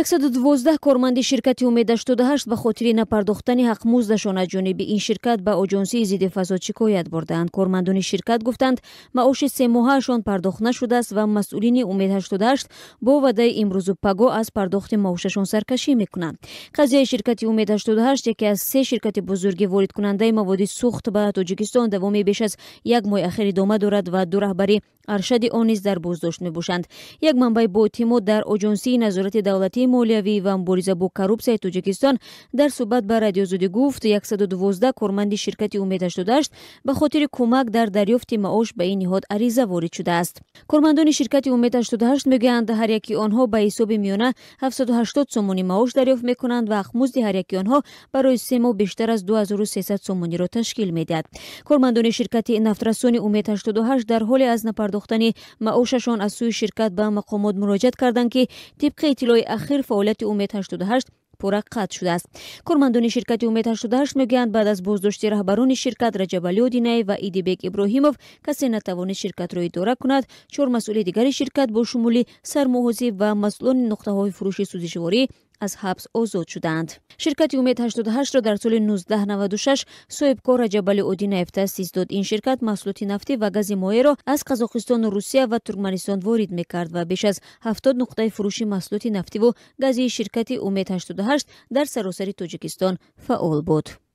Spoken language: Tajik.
112 корманди ширкати Умед 88 ба хотири напардохтани ҳақмуздашон аз ҷониби ин ширкат ба Оҷонсии зидди фасод шикоят бурдаанд. Кормандони ширкат гуфтаанд маоши семоҳаашон пардохт нашудааст ва масъулини Умед 88 бо ваъдаи имрӯзу пагоҳ аз пардохти маошашон саркашӣ мекунанд. Қазияи ширкати Умед 88 яке аз се ширкати бузурги воридкунандаи маводи сӯхт ба Тоҷикистон давоми беш аз як моҳи ахир идома дорад ва ду раҳбари аршади он низ дар боздошт мебошанд. Як манбаи боэътимод дар Оҷонсии назорати давлатии молиявӣ ва мубориза бо коррупсияи Тоҷикистон дар суҳбат ба радиозудӣ гуфт 112 корманди ширкати Умед 88 ба хотири кӯмак дар дарёфти маош ба ин ниҳод ариза ворид шудааст. Кормандони ширкати Умед 88 мегӯянд ҳар яки онҳо ба ҳисоби миёна 780 сомони маош дарёфт мекунанд ва ҳақмузди ҳар яки онҳо барои 3 моҳ бештар аз 2300 сомониро ташкил медиҳад. Кормандони ширкати нафтрасони Умед 88 дар ҳоле аз напардохтани маошашон аз сӯи ширкат ба мақомот муроҷиат карданд ки тибқи иттилои ахир фаъолияти Умед 88 пурра қатъ шудааст. Кормандони ширкати Умед 88 мегӯянд баъд аз боздошти раҳбарони ширкат Раҷабалӣ Одинаев ва Идибек Иброҳимов касе натавонист ширкатро идора кунад. 4 масъули дигари ширкат бо шумули сармуҳосиб ва масъулони нуқтаҳои фурӯши сӯзишворӣ аз ҳабс озод шуданд. Ширкати Умед 88ро дар соли 1996 соҳибкор Раҷабалӣ Одинаев таъсис дод. Ин ширкат маҳсулоти нафтӣ ва гази моеъро аз Қазоқистону Русия ва Туркманистон ворид мекард ва беш аз 70 нуқтаи фурӯши маҳсулоти нафтиву газии ширкати Умед 88 дар саросари Тоҷикистон фаъол буд.